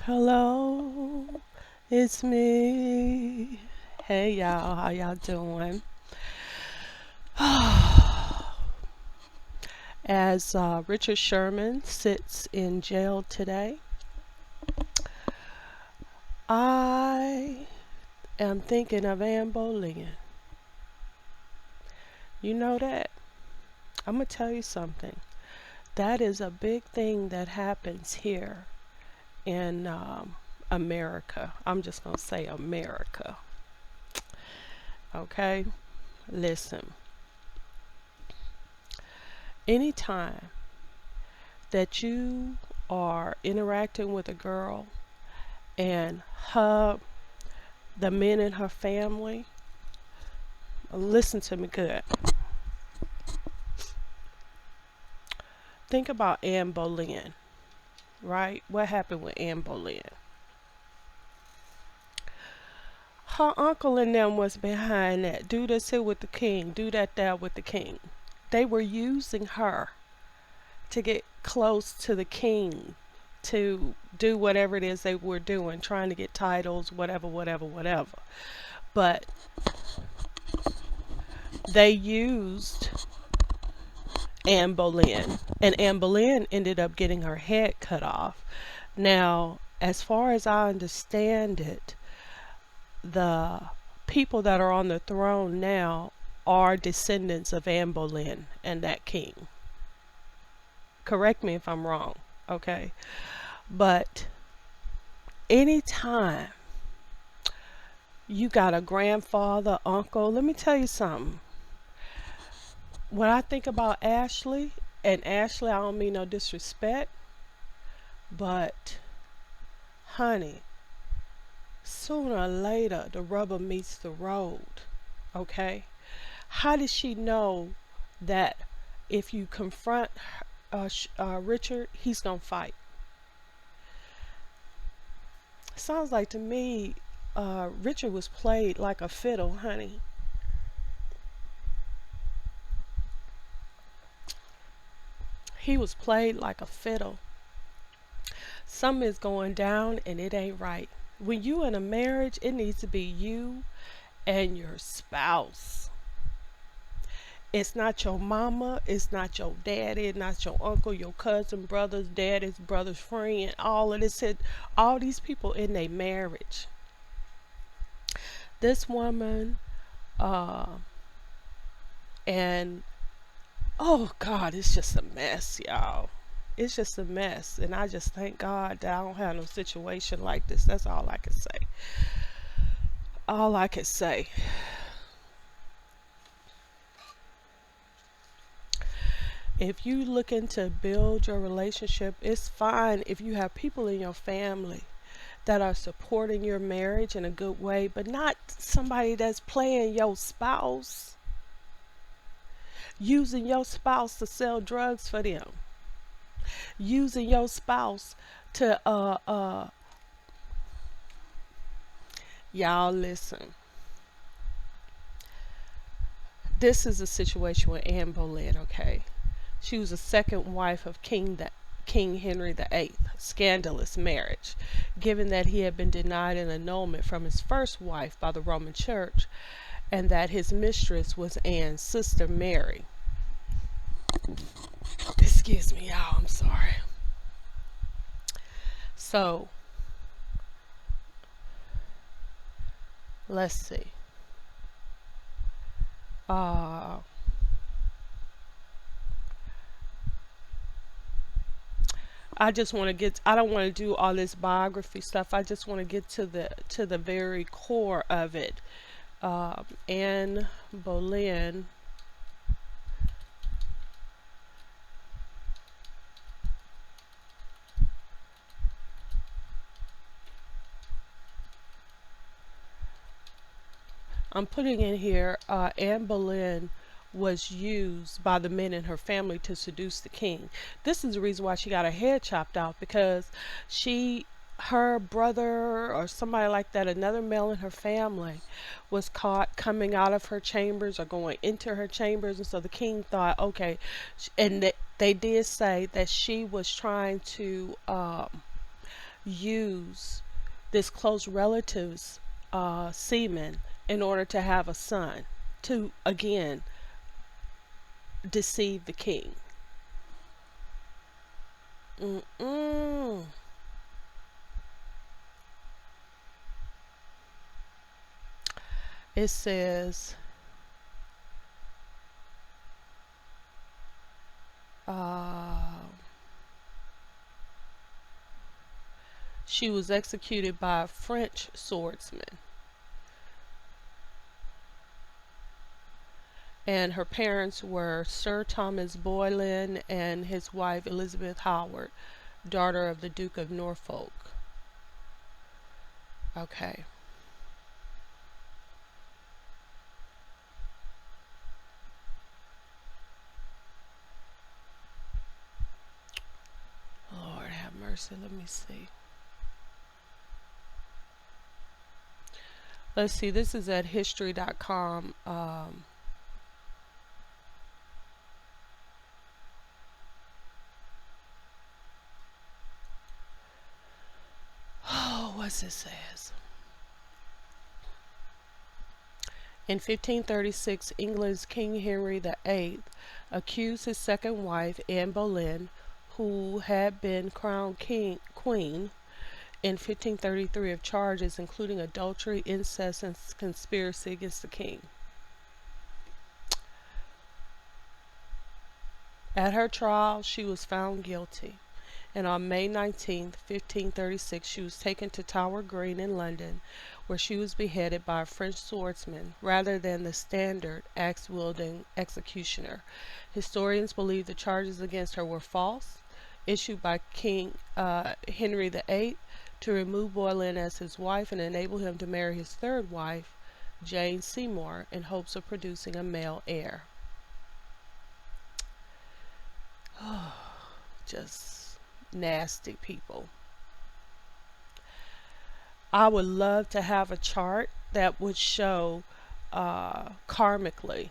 Hello, it's me. Hey y'all, how y'all doing? As Richard Sherman sits in jail today, I am thinking of Anne Boleyn. You know that? I'm going to tell you something. That is a big thing that happens here in America. I'm just going to say America. Okay? Listen. Anytime that you are interacting with a girl and the men in her family, listen to me good. Think about Anne Boleyn, right? What happened with Anne Boleyn? Her uncle and them was behind that. Do this here with the king. Do that there with the king. They were using her to get close to the king, to do whatever it is they were doing, trying to get titles, whatever. But they used Anne Boleyn, and Anne Boleyn ended up getting her head cut off. Now, as far as I understand it, the people that are on the throne now are descendants of Anne Boleyn and that king. Correct me if I'm wrong, okay? But anytime you got a grandfather, uncle, let me tell you something. When I think about Ashley, and Ashley, I don't mean no disrespect, but honey, sooner or later the rubber meets the road, okay? How did she know that if you confront Richard, he's gonna fight? Sounds like to me Richard was played like a fiddle, honey. He was played like a fiddle. Something is going down and it ain't right. When you in a marriage, it needs to be you and your spouse. It's not your mama, it's not your daddy, it's not your uncle, your cousin, brothers, daddy's brother's friend, all of this, all these people in their marriage. This woman, and oh God, it's just a mess, y'all. It's just a mess, and I just thank God that I don't have no situation like this. That's all I can say. All I can say. If you looking to build your relationship, it's fine if you have people in your family that are supporting your marriage in a good way, but not somebody that's playing your spouse, using your spouse to sell drugs for them, using your spouse to y'all listen. This is a situation with Anne Boleyn, okay? She was the second wife of King Henry VIII, scandalous marriage, given that he had been denied an annulment from his first wife by the Roman Church, and that his mistress was Anne's sister Mary. Excuse me, y'all, I'm sorry. So, let's see. I just want to get, I don't want to do all this biography stuff. I just want to get to the very core of it. Anne Boleyn I'm putting in here, Anne Boleyn was used by the men in her family to seduce the king. This is the reason why she got her head chopped off, because her brother or somebody like that, another male in her family, was caught coming out of her chambers or going into her chambers, and so the king thought, okay, and they did say that she was trying to use this close relative's semen in order to have a son, to again deceive the king. Mm-mm. It says, uh, she was executed by a French swordsman, and her parents were Sir Thomas Boleyn and his wife Elizabeth Howard, daughter of the Duke of Norfolk. Okay. Lord have mercy. Let me see. Let's see. This is at history.com. Oh, what's it says? In 1536, England's King Henry VIII accused his second wife, Anne Boleyn, who had been crowned queen in 1533, of charges including adultery, incest, and conspiracy against the king. At her trial, she was found guilty, and on May 19, 1536, she was taken to Tower Green in London, where she was beheaded by a French swordsman rather than the standard axe-wielding executioner. Historians believe the charges against her were false, issued by King Henry VIII to remove Boleyn as his wife and enable him to marry his third wife, Jane Seymour, in hopes of producing a male heir. Just nasty people. I would love to have a chart that would show karmically,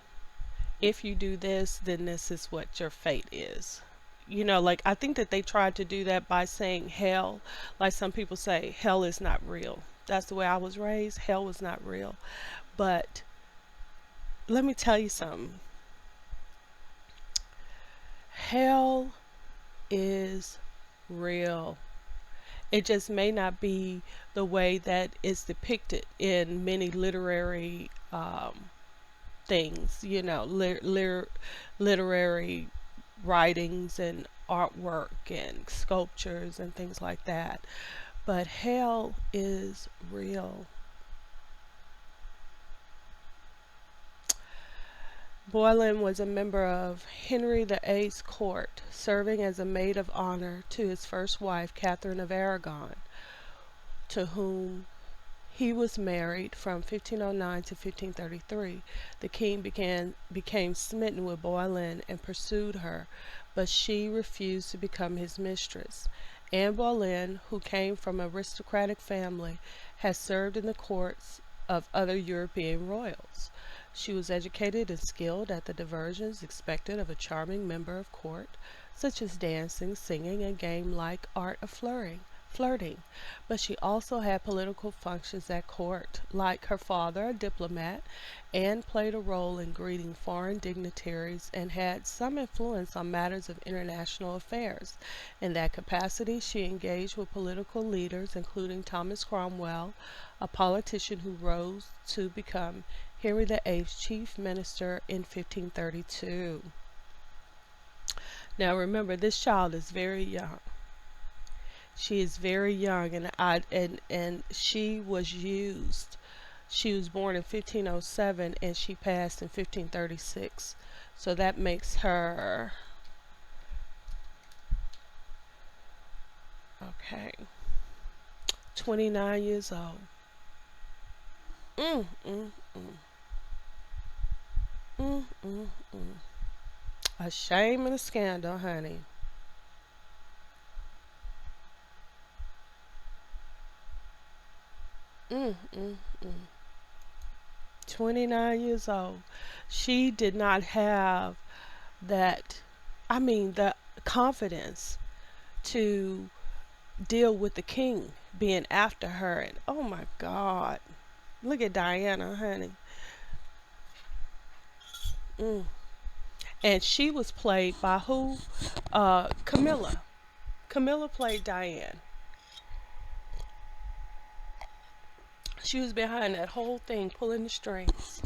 if you do this, then this is what your fate is. You know, like I think that they tried to do that by saying hell. Like some people say, hell is not real. That's the way I was raised. Hell was not real. But let me tell you something. Hell is real. It just may not be the way that it's depicted in many literary things, you know, literary writings and artwork and sculptures and things like that. But hell is real. Boleyn was a member of Henry VIII's court, serving as a maid of honor to his first wife, Catherine of Aragon, to whom he was married from 1509 to 1533. The king became smitten with Boleyn and pursued her, but she refused to become his mistress. Anne Boleyn, who came from an aristocratic family, had served in the courts of other European royals. She was educated and skilled at the diversions expected of a charming member of court, such as dancing, singing, and game-like art of flirting. But she also had political functions at court. Like her father, a diplomat, Anne played a role in greeting foreign dignitaries and had some influence on matters of international affairs. In that capacity, she engaged with political leaders, including Thomas Cromwell, a politician who rose to become Henry VIII's chief minister in 1532. Now remember, this child is very young. She is very young, and she was used. She was born in 1507 and she passed in 1536. So that makes her, okay, 29 years old. Mm, mm, mm. Mm, mm, mm. A shame and a scandal, honey. Mm, mm, mm. 29 years old. She did not have that, I mean, the confidence to deal with the king being after her. And oh my God, look at Diana, honey. Mm. And she was played by who? Camilla. Camilla played Diane. She was behind that whole thing, pulling the strings.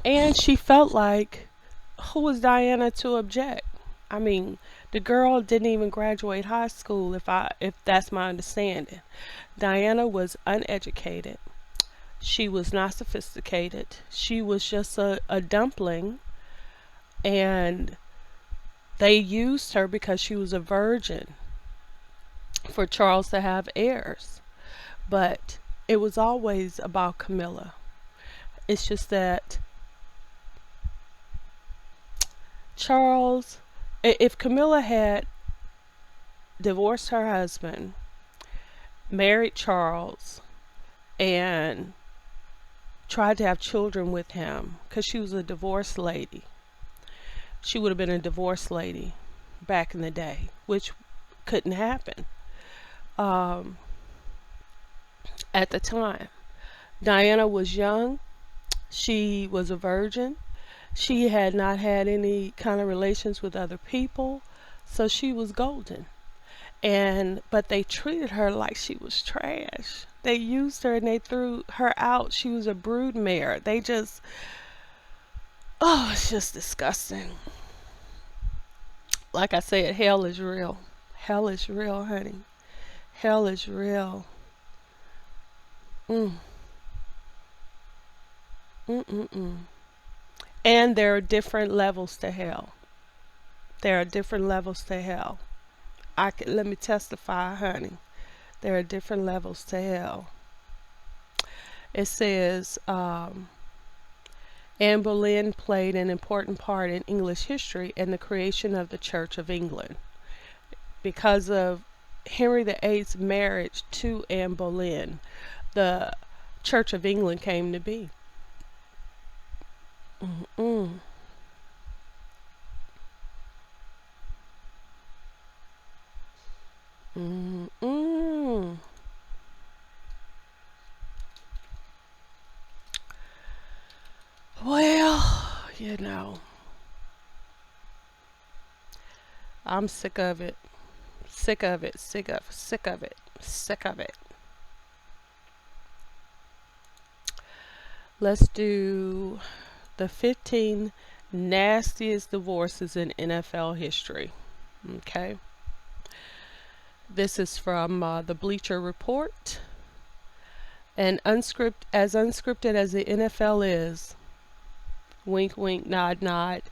And she felt like, who was Diana to object? I mean, the girl didn't even graduate high school, if that's my understanding. Diana was uneducated. She was not sophisticated. She was just a dumpling, and they used her because she was a virgin for Charles to have heirs. But it was always about Camilla. It's just that Charles, if Camilla had divorced her husband, married Charles, and tried to have children with him, because she was a divorced lady, she would have been a divorced lady back in the day, which couldn't happen at the time. Diana was young. She was a virgin. She had not had any kind of relations with other people, so she was golden. But they treated her like she was trash. They used her and they threw her out. She was a brood mare. They just, oh, it's just disgusting. Like I said, hell is real. Hell is real, honey. Hell is real. Mm. Mm-mm-mm. And there are different levels to hell. There are different levels to hell. Let me testify, honey. There are different levels to hell. It says, Anne Boleyn played an important part in English history and the creation of the Church of England. Because of Henry VIII's marriage to Anne Boleyn, the Church of England came to be. Mm-mm. Mm-mm. Well, I'm sick of it. Sick of it. Sick of it. Sick of it. Let's do the 15 nastiest divorces in NFL history. Okay. This is from the Bleacher Report. And as unscripted as the NFL is, wink, wink, nod, nod,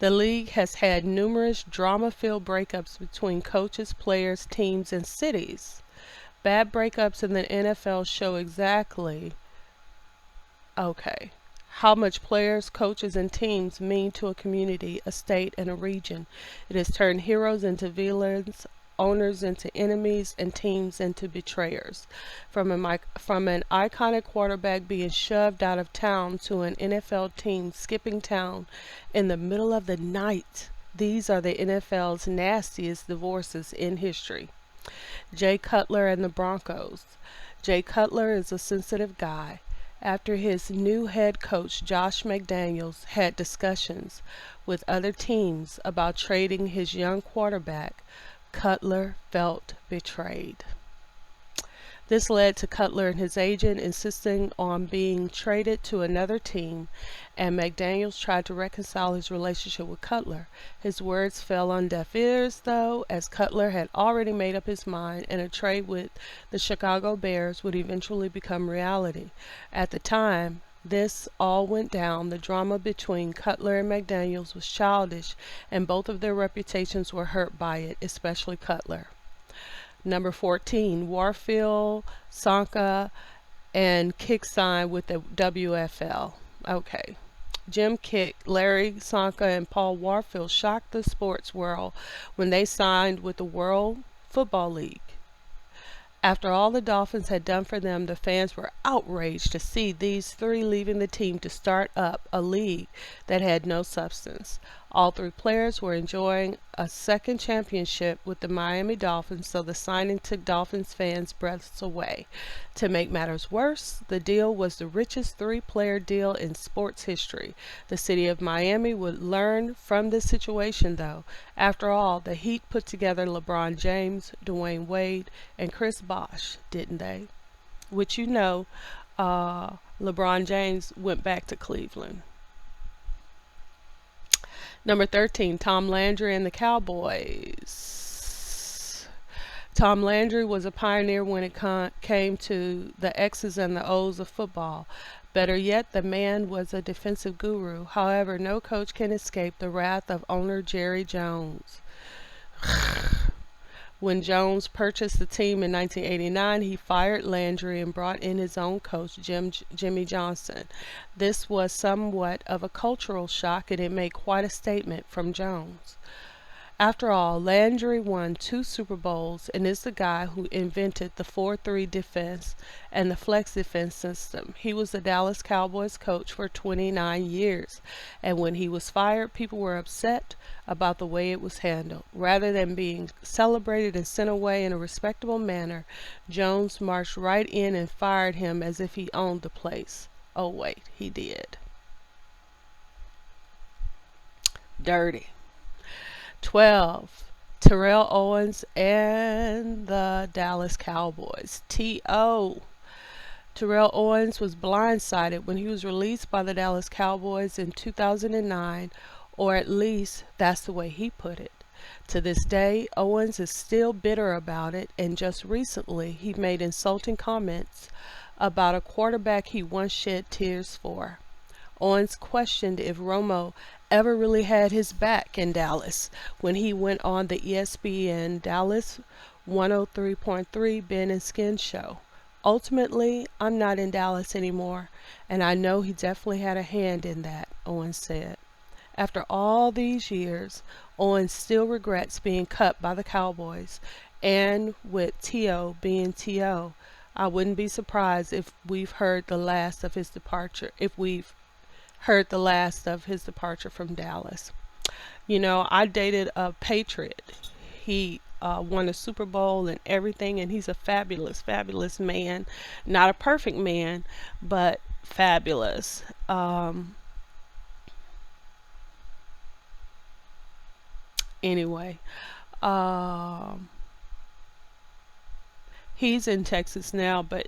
the league has had numerous drama-filled breakups between coaches, players, teams, and cities. Bad breakups in the NFL show exactly, how much players, coaches, and teams mean to a community, a state, and a region. It has turned heroes into villains, owners into enemies, and teams into betrayers. From an iconic quarterback being shoved out of town to an NFL team skipping town in the middle of the night. These are the NFL's nastiest divorces in history. Jay Cutler and the Broncos. Jay Cutler is a sensitive guy. After his new head coach, Josh McDaniels, had discussions with other teams about trading his young quarterback, Cutler felt betrayed. This led to Cutler and his agent insisting on being traded to another team, and McDaniels tried to reconcile his relationship with Cutler. His words fell on deaf ears, though, as Cutler had already made up his mind, and a trade with the Chicago Bears would eventually become reality. At the time this all went down, the drama between Cutler and McDaniels was childish, and both of their reputations were hurt by it, especially Cutler. Number 14, Warfield, Sonka, and Kick signed with the WFL. Okay. Jim Kick, Larry Sonka, and Paul Warfield shocked the sports world when they signed with the World Football League. After all the Dolphins had done for them, the fans were outraged to see these three leaving the team to start up a league that had no substance. All three players were enjoying a second championship with the Miami Dolphins, so the signing took Dolphins fans' breaths away. To make matters worse, the deal was the richest three-player deal in sports history. The city of Miami would learn from this situation, though. After all, the Heat put together LeBron James, Dwayne Wade, and Chris Bosh, didn't they? Which LeBron James went back to Cleveland. Number 13, Tom Landry and the Cowboys. Tom Landry was a pioneer when it came to the X's and the O's of football. Better yet, the man was a defensive guru. However, no coach can escape the wrath of owner Jerry Jones. When Jones purchased the team in 1989, he fired Landry and brought in his own coach, Jimmy Johnson. This was somewhat of a cultural shock, and it made quite a statement from Jones. After all, Landry won 2 Super Bowls and is the guy who invented the 4-3 defense and the flex defense system. He was the Dallas Cowboys coach for 29 years, and when he was fired, people were upset about the way it was handled. Rather than being celebrated and sent away in a respectable manner, Jones marched right in and fired him as if he owned the place. Oh wait, he did. Dirty. 12. Terrell Owens and the Dallas Cowboys. T.O. Terrell Owens was blindsided when he was released by the Dallas Cowboys in 2009, or at least that's the way he put it. To this day, Owens is still bitter about it, and just recently he made insulting comments about a quarterback he once shed tears for. Owens questioned if Romo ever really had his back in Dallas when he went on the ESPN Dallas 103.3 Ben and Skin show. Ultimately, I'm not in Dallas anymore, and I know he definitely had a hand in that, Owens said. After all these years, Owens still regrets being cut by the Cowboys, and with T.O. being T.O., I wouldn't be surprised if we've heard the last of his departure from Dallas. You know, I dated a Patriot. He won a Super Bowl and everything, and he's a fabulous, fabulous man. Not a perfect man, but fabulous. Anyway, he's in Texas now, but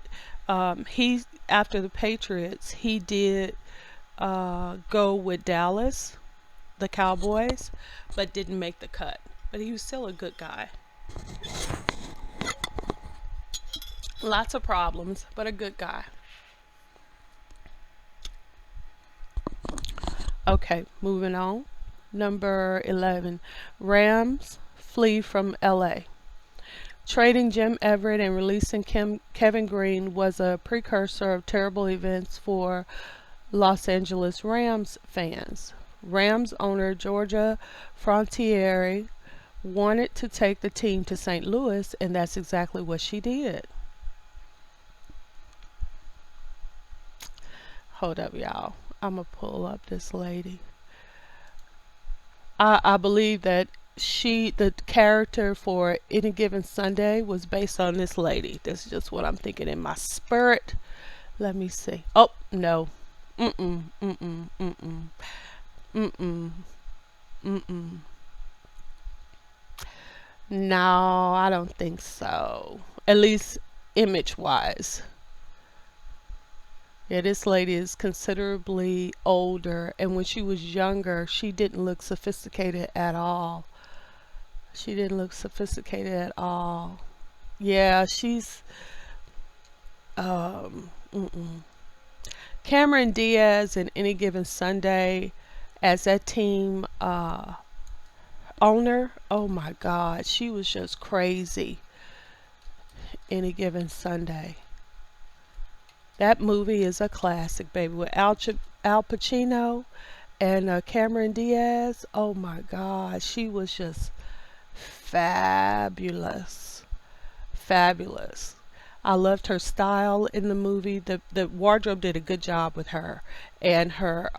he, after the Patriots, he did go with Dallas, the Cowboys, but didn't make the cut. But he was still a good guy. Lots of problems, but a good guy. Okay, moving on. Number 11, Rams flee from LA. Trading Jim Everett and releasing Kevin Green was a precursor of terrible events for Los Angeles Rams fans. Rams owner Georgia Frontiere wanted to take the team to St. Louis, and that's exactly what she did. Hold up, y'all. I'm going to pull up this lady. I believe that the character for Any Given Sunday was based on this lady. This is just what I'm thinking in my spirit. Let me see. Oh, no. No, I don't think so. At least image-wise. Yeah, this lady is considerably older, and when she was younger, she didn't look sophisticated at all. She didn't look sophisticated at all. Yeah, she's Cameron Diaz in Any Given Sunday as that team owner. Oh my God, she was just crazy. Any Given Sunday. That movie is a classic, baby, with Al Pacino and Cameron Diaz. Oh my God, she was just fabulous. Fabulous. I loved her style in the movie. The wardrobe did a good job with her, and her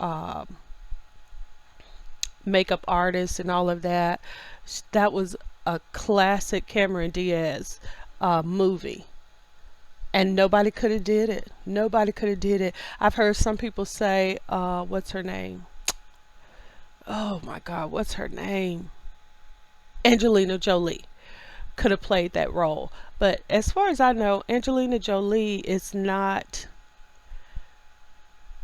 makeup artist and all of that. That was a classic Cameron Diaz movie. And nobody could have did it. Nobody could have did it. I've heard some people say, what's her name? Oh my God, what's her name? Angelina Jolie could have played that role. But as far as I know, Angelina Jolie is not.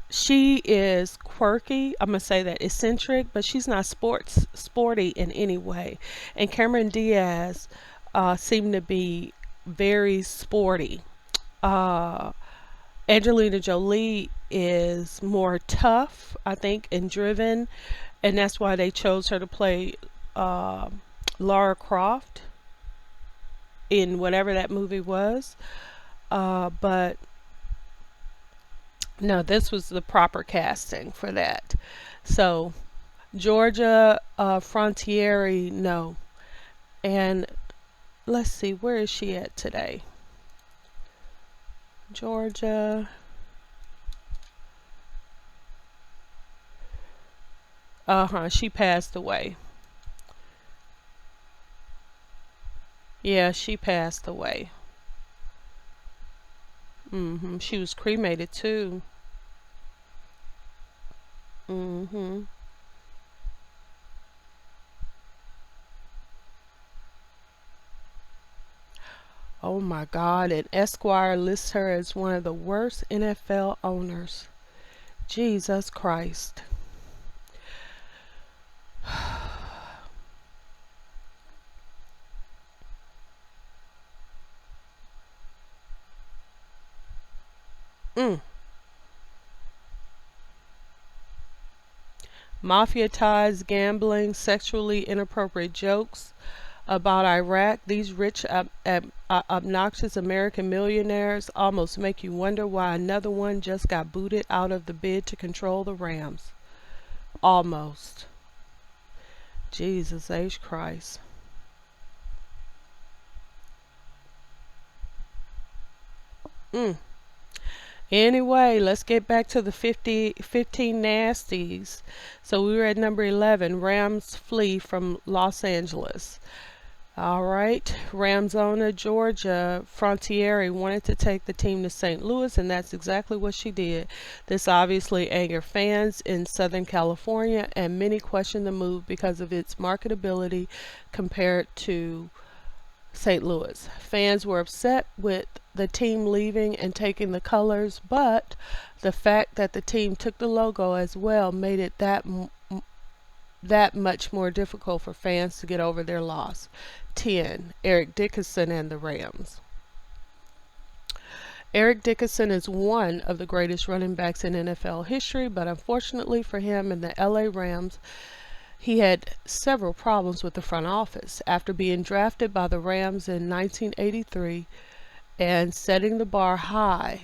She is quirky. I'm gonna say that eccentric, but she's not sporty in any way. And Cameron Diaz seemed to be very sporty. Uh, Angelina Jolie is more tough, I think, and driven, and that's why they chose her to play uh, Lara Croft in whatever that movie was. But no, this was the proper casting for that. So Georgia Frontiere, no. And let's see, where is she at today? Georgia. She passed away. Yeah, she passed away. She was cremated too. hmm Oh my God, and Esquire lists her as one of the worst NFL owners. Jesus Christ. Mm. Mafia ties, gambling, sexually inappropriate jokes about Iraq. These rich, obnoxious American millionaires almost make you wonder why another one just got booted out of the bid to control the Rams. Almost. Jesus H. Christ. Mm. Anyway, let's get back to the 15 nasties. So we were at number 11. Rams flee from Los Angeles. All right. Rams owner Georgia Frontiere wanted to take the team to St. Louis, and that's exactly what she did. This obviously angered fans in Southern California, and many questioned the move because of its marketability compared to St. Louis. Fans were upset with the team leaving and taking the colors, but the fact that the team took the logo as well made it that much more difficult for fans to get over their loss. 10. Eric Dickerson and the Rams. Eric Dickerson is one of the greatest running backs in NFL history, but unfortunately for him and the LA Rams, he had several problems with the front office. After being drafted by the Rams in 1983 and setting the bar high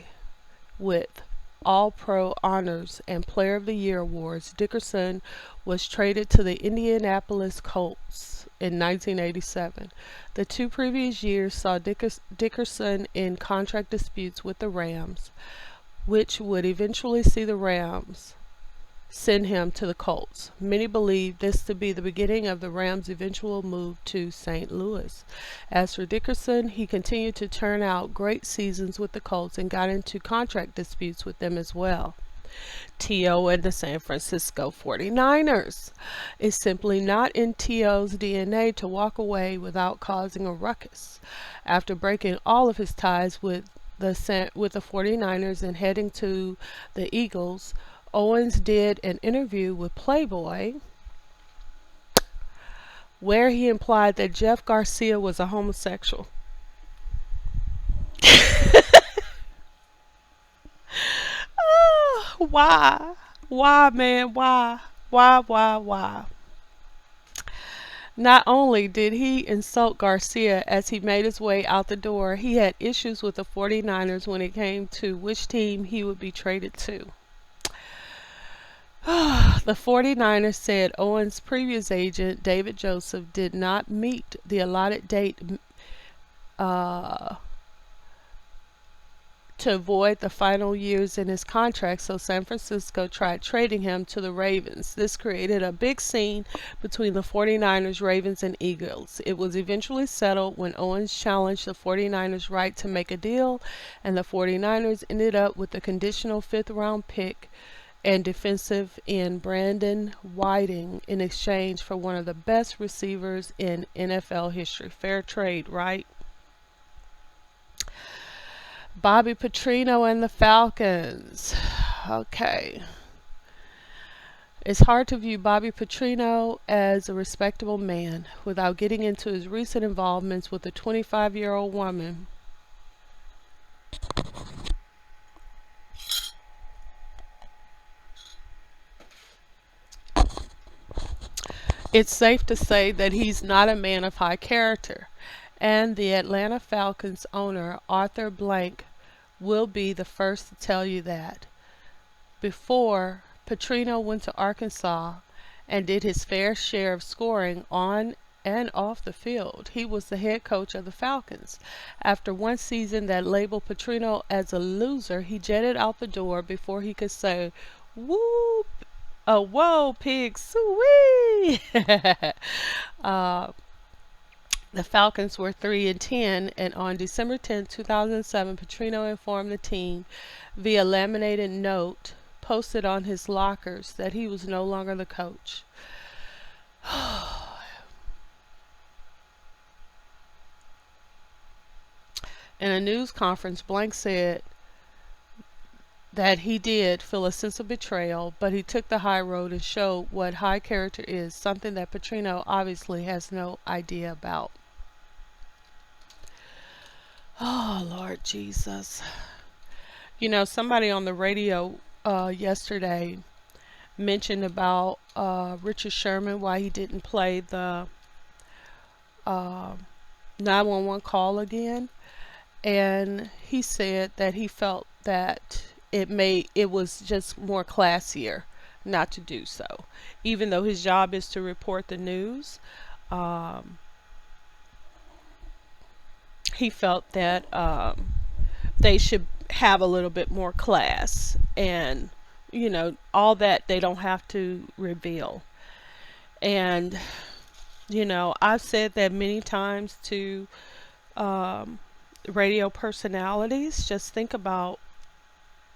with All-Pro honors and Player of the Year awards, Dickerson was traded to the Indianapolis Colts in 1987. The 2 previous years saw Dickerson in contract disputes with the Rams, which would eventually see the Rams send him to the Colts. Many believe this to be the beginning of the Rams' eventual move to St. Louis. As for Dickerson, he continued to turn out great seasons with the Colts and got into contract disputes with them as well. T.O. and the San Francisco 49ers. It's simply not in T.O.'s DNA to walk away without causing a ruckus. After breaking all of his ties with the 49ers and heading to the Eagles, Owens did an interview with Playboy where he implied that Jeff Garcia was a homosexual. Why? Why, man? Why? Why? Not only did he insult Garcia as he made his way out the door, he had issues with the 49ers when it came to which team he would be traded to. The 49ers said Owens' previous agent, David Joseph, did not meet the allotted date to avoid the final years in his contract, so San Francisco tried trading him to the Ravens. This created a big scene between the 49ers, Ravens, and Eagles. It was eventually settled when Owens challenged the 49ers' right to make a deal, and the 49ers ended up with a conditional fifth-round pick and defensive end Brandon Whiting in exchange for one of the best receivers in NFL history. Fair trade, right? Bobby Petrino and the Falcons. Okay. It's hard to view Bobby Petrino as a respectable man without getting into his recent involvements with a 25-year-old woman. It's safe to say that he's not a man of high character, and the Atlanta Falcons owner, Arthur Blank, will be the first to tell you that. Before, Petrino went to Arkansas and did his fair share of scoring on and off the field. He was the head coach of the Falcons. After one season that labeled Petrino as a loser, he jetted out the door before he could say, "Whoop! Oh, whoa, pig, soo-wee!" The Falcons were 3-10, and on December 10, 2007, Petrino informed the team via laminated note posted on his lockers that he was no longer the coach. In a news conference, Blank said that he did feel a sense of betrayal, but he took the high road and showed what high character is, something that Petrino obviously has no idea about. Oh, Lord Jesus. You know, somebody on the radio yesterday mentioned about Richard Sherman, why he didn't play the 911 call again. And he said that he felt that it was just more classier not to do so. Even though his job is to report the news, he felt that they should have a little bit more class, and you know, all that they don't have to reveal. And you know, I've said that many times to radio personalities, just think about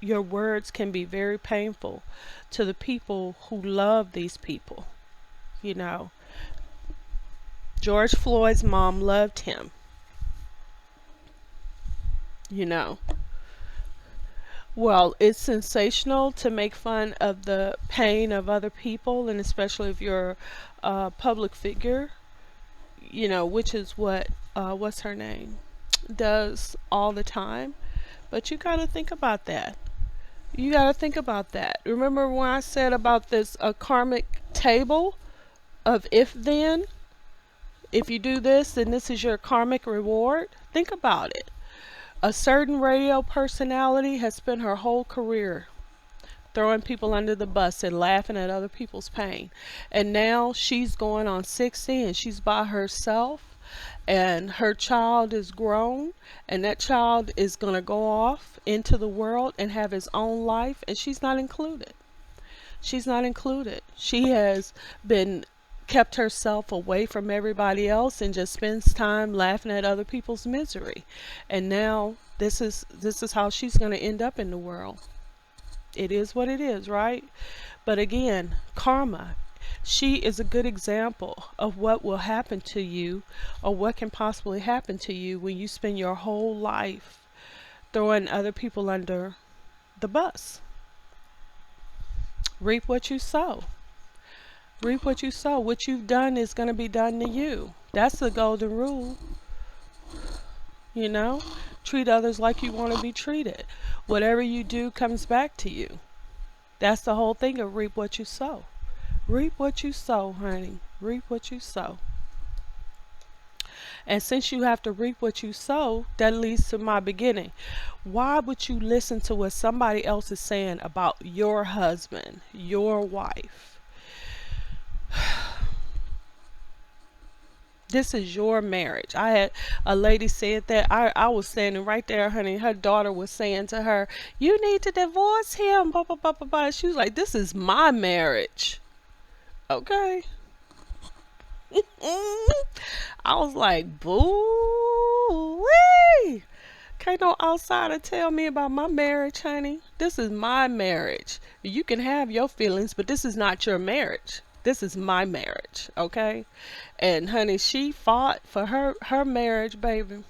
your words can be very painful to the people who love these people. You know, George Floyd's mom loved him. You know, well, it's sensational to make fun of the pain of other people, and especially if you're a public figure, you know, which is what what's her name does all the time. But you got to think about that. You got to think about that. Remember when I said about this karmic table of if then? If you do this, then this is your karmic reward. Think about it. A certain radio personality has spent her whole career throwing people under the bus and laughing at other people's pain. And now she's going on 60 and she's by herself, and her child is grown, and that child is going to go off into the world and have his own life, and she's not included. She's not included. She has been kept herself away from everybody else and just spends time laughing at other people's misery. And now this is how she's going to end up in the world. It is what it is, right? But again, karma. She is a good example of what will happen to you, or what can possibly happen to you when you spend your whole life throwing other people under the bus. Reap what you sow. Reap what you sow. What you've done is going to be done to you. That's the golden rule. You know, treat others like you want to be treated. Whatever you do comes back to you. That's the whole thing of reap what you sow. Reap what you sow, honey. Reap what you sow. And since you have to reap what you sow, that leads to my beginning. Why would you listen to what somebody else is saying about your husband, your wife? This is your marriage. I had a lady said that. I was standing right there, honey. Her daughter was saying to her, "You need to divorce him." Blah, blah, blah, blah, blah. She was like, "This is my marriage." Okay. I was like, "Boo wee." Can't no outsider tell me about my marriage, honey. This is my marriage. You can have your feelings, but this is not your marriage. This is my marriage, okay? And honey, she fought for her marriage, baby.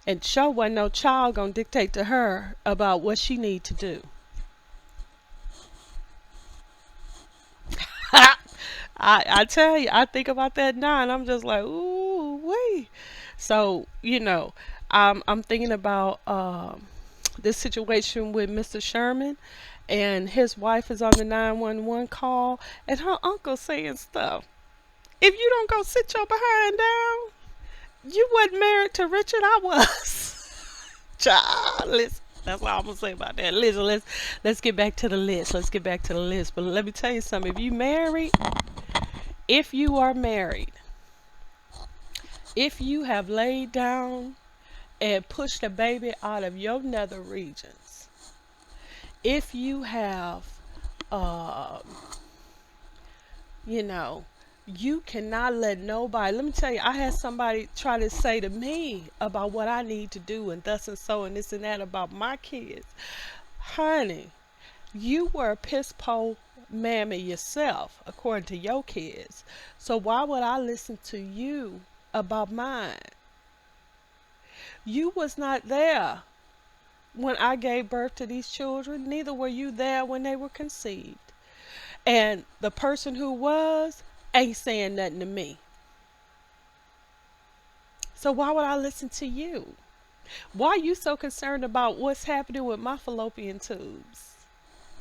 And sure wasn't no child gonna dictate to her about what she need to do. I tell you, I think about that now, and I'm just like, ooh wee. So I'm thinking about this situation with Mr. Sherman, and his wife is on the 911 call, and her uncle saying stuff. If you don't go sit your behind down, you wasn't married to Richard. I was. Child, listen. That's all I'm gonna say about that. Listen, let's get back to the list. Let's get back to the list. But let me tell you something. If you are married, if you have laid down and pushed a baby out of your nether regions, if you have, uh, you know, you cannot let nobody. Let me tell you, I had somebody try to say to me about what I need to do and thus and so and this and that about my kids. Honey, you were a piss pole mammy yourself, according to your kids. So why would I listen to you about mine? You was not there when I gave birth to these children. Neither were you there when they were conceived. And the person who was ain't saying nothing to me. So why would I listen to you? Why are you so concerned about what's happening with my fallopian tubes?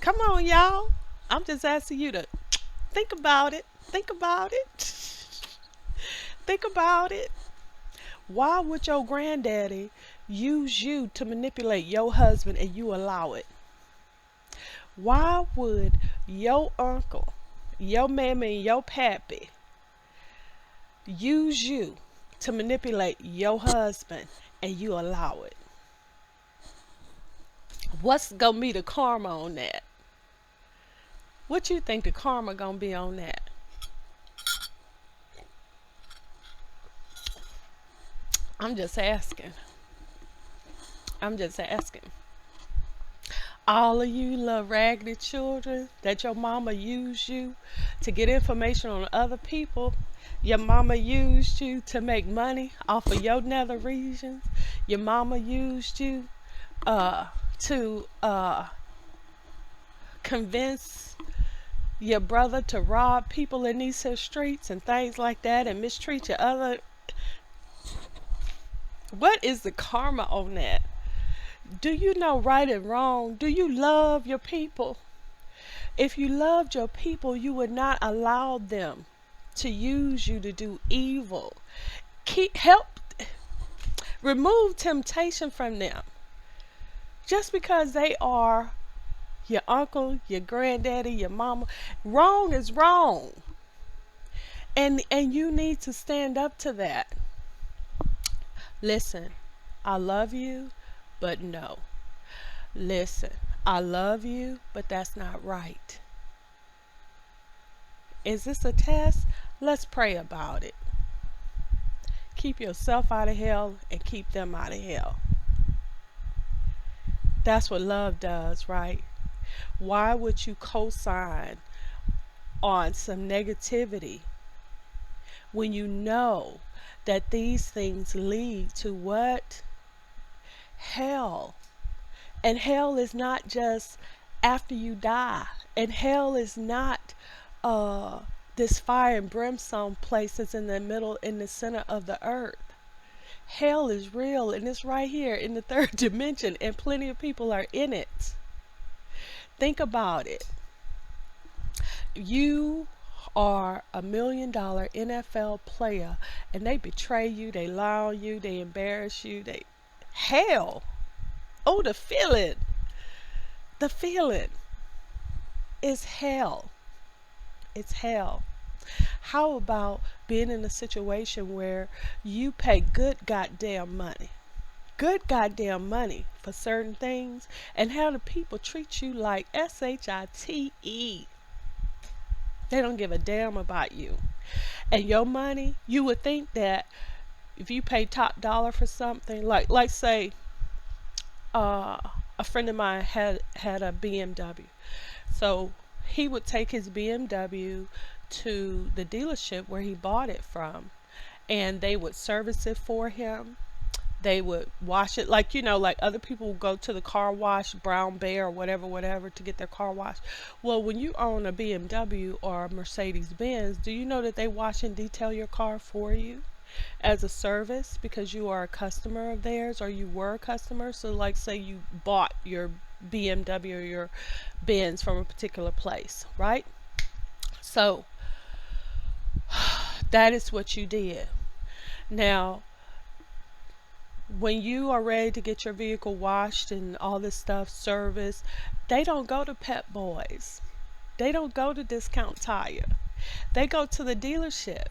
Come on, y'all. I'm just asking you to think about it. Think about it. Think about it. Why would your granddaddy use you to manipulate your husband and you allow it? Why would your uncle, your mammy, and your pappy use you to manipulate your husband and you allow it? What's gonna be the karma on that? What you think the karma gonna be on that? I'm just asking. I'm just asking. All of you little raggedy children that your mama used you to get information on other people. Your mama used you to make money off of your nether regions. Your mama used you to convince your brother to rob people in these here streets and things like that and mistreat your other. What is the karma on that? Do you know right and wrong? Do you love your people? If you loved your people, you would not allow them to use you to do evil. Help remove temptation from them. Just because they are your uncle, your granddaddy, your mama, wrong is wrong. And you need to stand up to that. Listen, I love you, but no. Listen, I love you, but that's not right. Is this a test? Let's pray about it. Keep yourself out of hell and keep them out of hell. That's what love does, right? Why would you co-sign on some negativity when you know that these things lead to what? Hell. And hell is not just after you die. And hell is not this fire and brimstone place that's in the center of the earth. Hell is real, and it's right here in the third dimension, and plenty of people are in it. Think about it. You are $1 million NFL player, and they betray you, they lie on you, they embarrass you, hell. Oh, the feeling is hell. It's hell. How about being in a situation where you pay good goddamn money for certain things, and how the people treat you like shite? They don't give a damn about you. And your money, you would think that if you pay top dollar for something, like say, uh, a friend of mine had a BMW. So he would take his BMW to the dealership where he bought it from, and they would service it for him. They would wash it, like, like other people would go to the car wash, Brown Bear or whatever, whatever, to get their car washed. Well, when you own a BMW or a Mercedes Benz, do you know that they wash and detail your car for you as a service because you are a customer of theirs, or you were a customer? So like say you bought your BMW or your Benz from a particular place, right? So that is what you did. Now, when you are ready to get your vehicle washed and all this stuff serviced, they don't go to Pep Boys. They don't go to Discount Tire. They go to the dealership.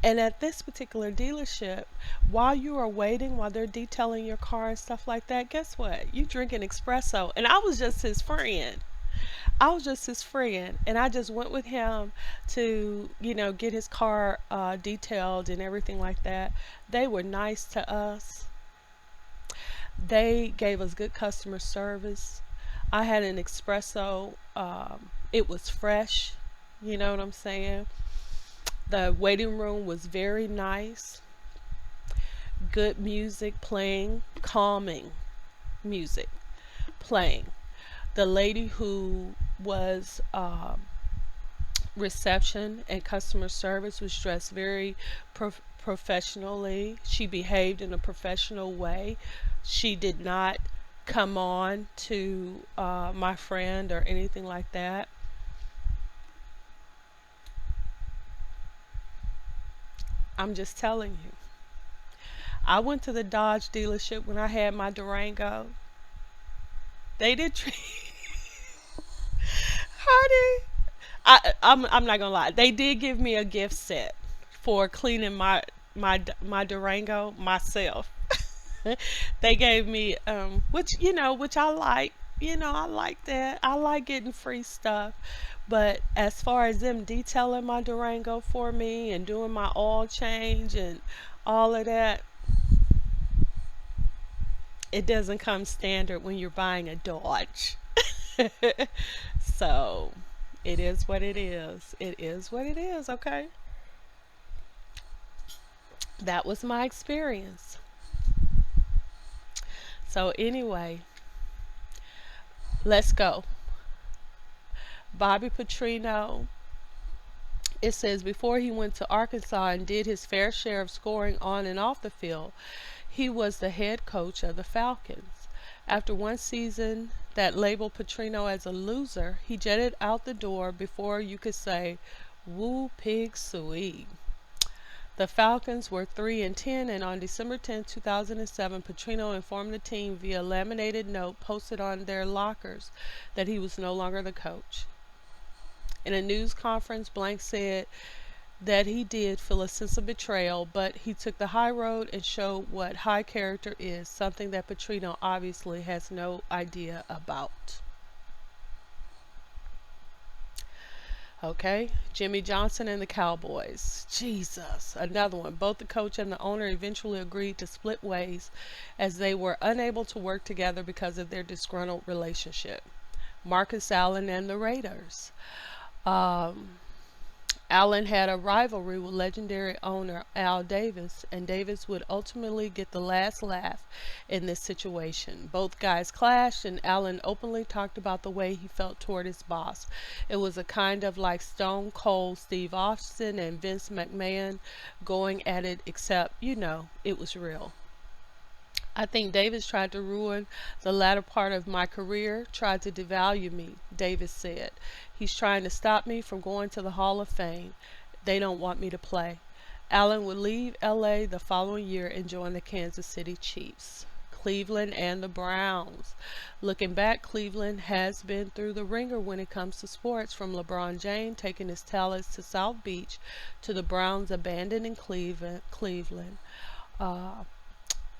And at this particular dealership, while you are waiting, while they're detailing your car and stuff like that, guess what? You drinking espresso. And I was just his friend. And I just went with him to, get his car detailed and everything like that. They were nice to us. They gave us good customer service. I had an espresso. It was fresh. You know what I'm saying? The waiting room was very nice. Good music playing, calming music playing. The lady who was reception and customer service was dressed very professionally. She behaved in a professional way. She did not come on to my friend or anything like that. I'm just telling you. I went to the Dodge dealership when I had my Durango. They did treat honey. I'm not gonna lie. They did give me a gift set for cleaning my Durango myself. They gave me which I like. I like that. I like getting free stuff. But as far as them detailing my Durango for me and doing my oil change and all of that, it doesn't come standard when you're buying a Dodge. So it is what it is. It is what it is, okay? That was my experience. So anyway, let's go. Bobby Petrino. It says before he went to Arkansas and did his fair share of scoring on and off the field, he was the head coach of the Falcons. After one season that labeled Petrino as a loser, he jetted out the door before you could say, "Woo pig sooie." The Falcons were 3-10, and on December 10, 2007, Petrino informed the team via laminated note posted on their lockers that he was no longer the coach. In a news conference, Blank said that he did feel a sense of betrayal, but he took the high road and showed what high character is, something that Petrino obviously has no idea about. Okay, Jimmy Johnson and the Cowboys. Jesus, another one. Both the coach and the owner eventually agreed to split ways as they were unable to work together because of their disgruntled relationship. Marcus Allen and the Raiders. Allen had a rivalry with legendary owner Al Davis, and Davis would ultimately get the last laugh in this situation. Both guys clashed, and Allen openly talked about the way he felt toward his boss. It was a kind of like Stone Cold Steve Austin and Vince McMahon going at it, except, it was real. I think Davis tried to ruin the latter part of my career, tried to devalue me, Davis said. He's trying to stop me from going to the Hall of Fame. They don't want me to play. Allen would leave LA the following year and join the Kansas City Chiefs. Cleveland and the Browns. Looking back, Cleveland has been through the ringer when it comes to sports, from LeBron James taking his talents to South Beach to the Browns abandoning Cleveland. Uh,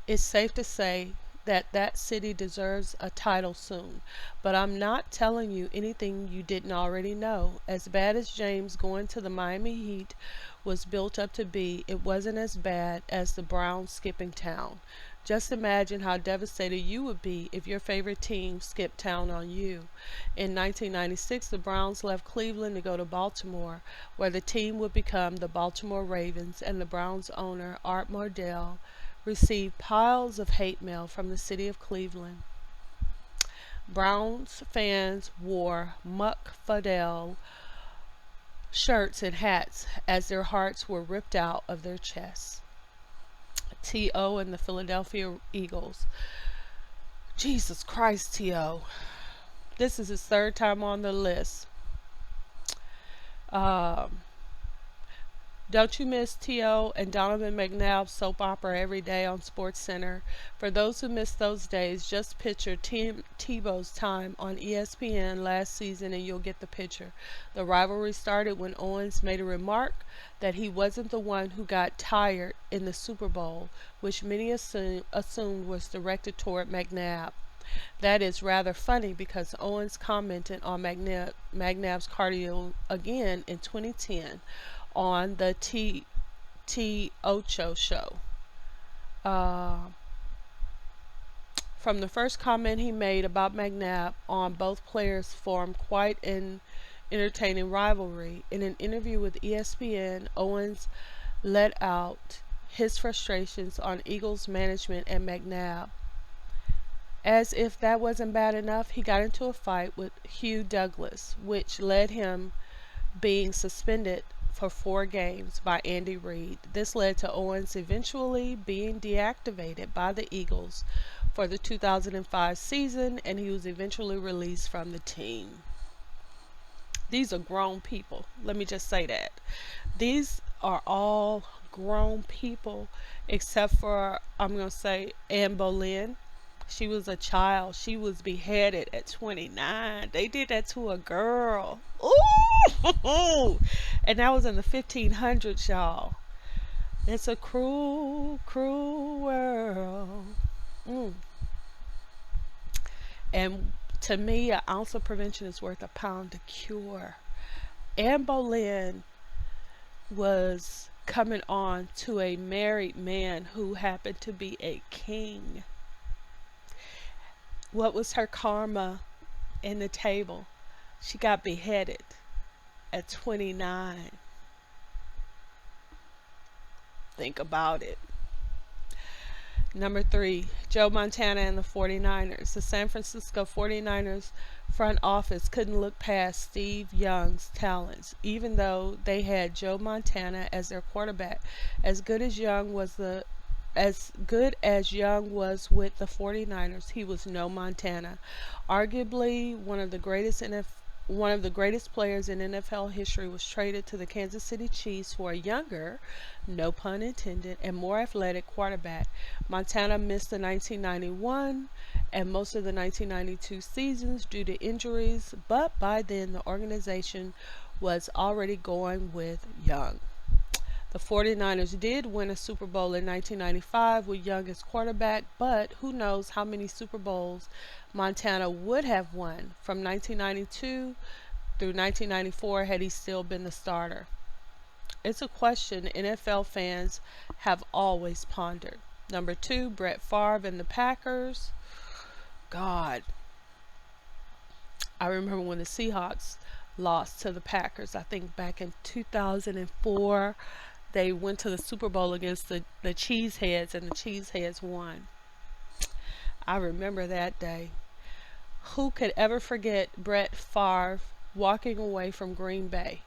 it's safe to say that that city deserves a title soon. But I'm not telling you anything you didn't already know. As bad as James going to the Miami Heat was built up to be, it wasn't as bad as the Browns skipping town. Just imagine how devastated you would be if your favorite team skipped town on you. In 1996, the Browns left Cleveland to go to Baltimore, where the team would become the Baltimore Ravens, and the Browns owner, Art Mardell, received piles of hate mail from the city of Cleveland. Browns fans wore Muck Fidel shirts and hats as their hearts were ripped out of their chests. T.O. and the Philadelphia Eagles. Jesus Christ, T.O. This is his third time on the list. Don't you miss T.O. and Donovan McNabb's soap opera every day on SportsCenter? For those who missed those days, just picture Tebow's time on ESPN last season and you'll get the picture. The rivalry started when Owens made a remark that he wasn't the one who got tired in the Super Bowl, which many assumed was directed toward McNabb. That is rather funny because Owens commented on McNabb's cardio again in 2010 on the T Ocho show. From the first comment he made about McNabb on, both players formed quite an entertaining rivalry. In an interview with ESPN, Owens let out his frustrations on Eagles management and McNabb. As if that wasn't bad enough, he got into a fight with Hugh Douglas, which led him being suspended for 4 games by Andy Reid. This led to Owens eventually being deactivated by the Eagles for the 2005 season, and he was eventually released from the team. These are grown people. Let me just say that. These are all grown people except for, I'm going to say, Anne Boleyn. She was a child. She was beheaded at 29. They did that to a girl. Ooh! And that was in the 1500s, y'all. It's a cruel, cruel world. And to me, an ounce of prevention is worth a pound of cure. Anne Boleyn was coming on to a married man who happened to be a king. What was her karma in the table? She got beheaded at 29. Think about it. Number 3, Joe Montana and the 49ers. The San Francisco 49ers front office couldn't look past Steve Young's talents, even though they had Joe Montana as their quarterback. As good as Young was with the 49ers, he was no Montana. Arguably one of the greatest players in NFL history was traded to the Kansas City Chiefs for a younger, no pun intended, and more athletic quarterback. Montana missed the 1991 and most of the 1992 seasons due to injuries, but by then the organization was already going with Young. The 49ers did win a Super Bowl in 1995 with Young as quarterback, but who knows how many Super Bowls Montana would have won from 1992 through 1994 had he still been the starter. It's a question NFL fans have always pondered. Number 2, Brett Favre and the Packers. God, I remember when the Seahawks lost to the Packers, I think back in 2004. They went to the Super Bowl against the Cheeseheads, and the Cheeseheads won. I remember that day. Who could ever forget Brett Favre walking away from Green Bay?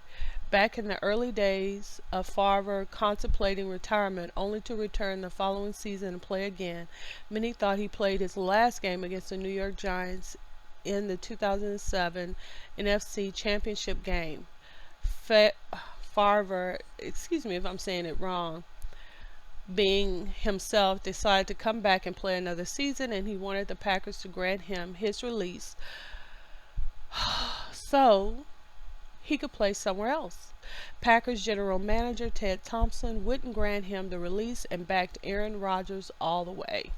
Back in the early days of Favre contemplating retirement, only to return the following season and play again. Many thought he played his last game against the New York Giants in the 2007 NFC Championship game. Favre, excuse me if I'm saying it wrong, being himself, decided to come back and play another season, and he wanted the Packers to grant him his release so he could play somewhere else. Packers general manager Ted Thompson wouldn't grant him the release and backed Aaron Rodgers all the way.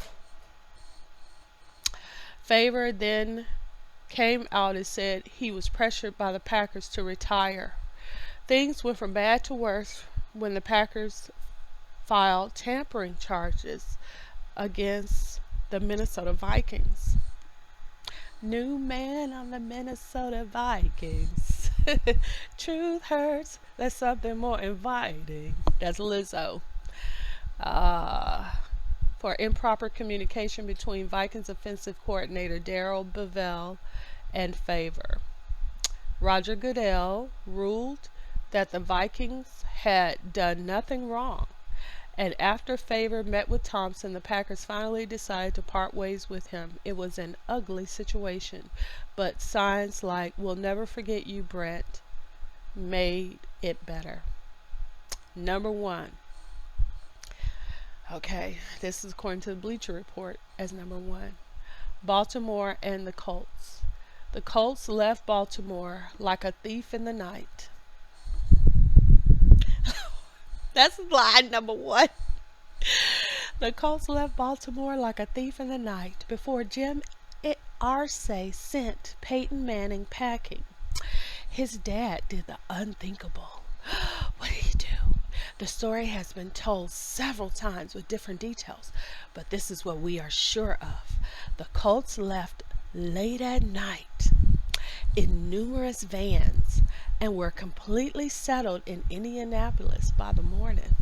Favre then came out and said he was pressured by the Packers to retire. Things went from bad to worse when the Packers filed tampering charges against the Minnesota Vikings. New man on the Minnesota Vikings. Truth hurts. That's something more inviting. That's Lizzo. For improper communication between Vikings offensive coordinator Darrell Bevell and Favre. Roger Goodell ruled that the Vikings had done nothing wrong. And after Favre met with Thompson, the Packers finally decided to part ways with him. It was an ugly situation, but signs like "We'll never forget you, Brett," made it better. Number one. Okay, this is according to the Bleacher Report as number one. Baltimore and the Colts. The Colts left Baltimore like a thief in the night. That's line number one. The Colts left Baltimore like a thief in the night before Jim Irsay sent Peyton Manning packing. His dad did the unthinkable. What did he do? The story has been told several times with different details, but this is what we are sure of. The Colts left late at night in numerous vans and were completely settled in Indianapolis by the morning.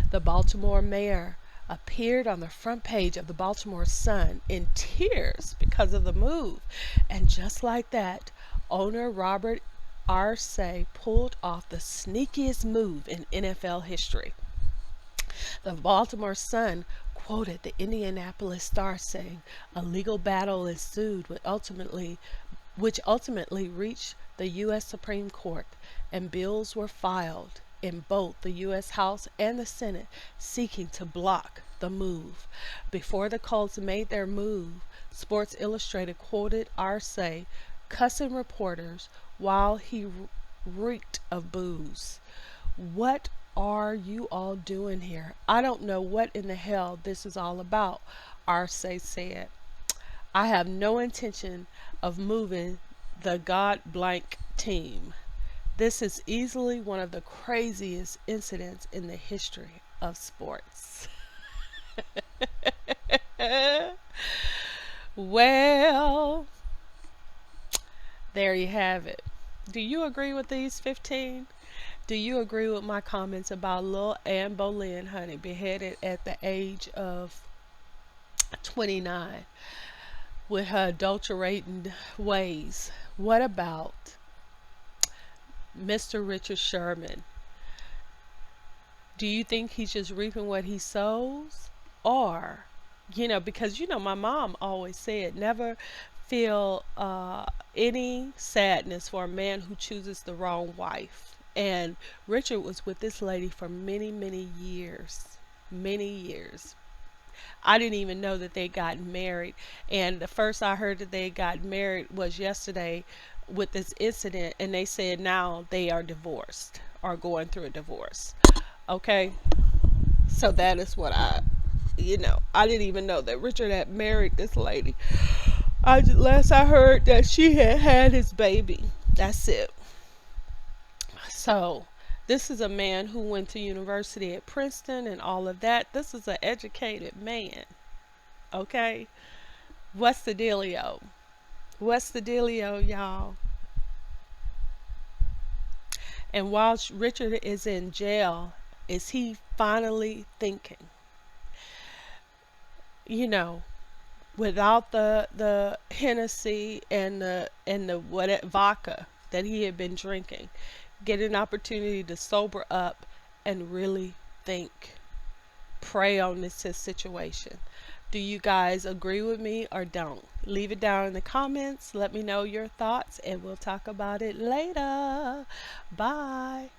The Baltimore mayor appeared on the front page of the Baltimore Sun in tears because of the move. And just like that, owner Robert Irsay pulled off the sneakiest move in NFL history. The Baltimore Sun quoted the Indianapolis Star saying, "A legal battle ensued which ultimately reached the U.S. Supreme Court, and bills were filed in both the U.S. House and the Senate seeking to block the move." Before the Colts made their move, Sports Illustrated quoted Irsay cussing reporters while he reeked of booze. "What are you all doing here? I don't know what in the hell this is all about," Irsay said. "I have no intention of moving the God blank team. This is easily one of the craziest incidents in the history of sports." Well, there you have it. Do you agree with these 15? Do you agree with my comments about Lil Ann Boleyn, honey, beheaded at the age of 29 with her adulterating ways? What about Mr. Richard Sherman? Do you think he's just reaping what he sows? Or, because my mom always said, never feel any sadness for a man who chooses the wrong wife. And Richard was with this lady for many, many years. Many years. I didn't even know that they got married. And the first I heard that they got married was yesterday with this incident. And they said now they are divorced or going through a divorce. Okay. So that is what I didn't even know that Richard had married this lady. Last I heard that she had his baby. That's it. So this is a man who went to university at Princeton and all of that. This is an educated man. Okay? What's the dealio? What's the dealio, y'all? And while Richard is in jail, is he finally thinking? Without the Hennessy and the vodka that he had been drinking, get an opportunity to sober up and really think, pray on this situation. Do you guys agree with me or don't? Leave it down in the comments. Let me know your thoughts and we'll talk about it later. Bye.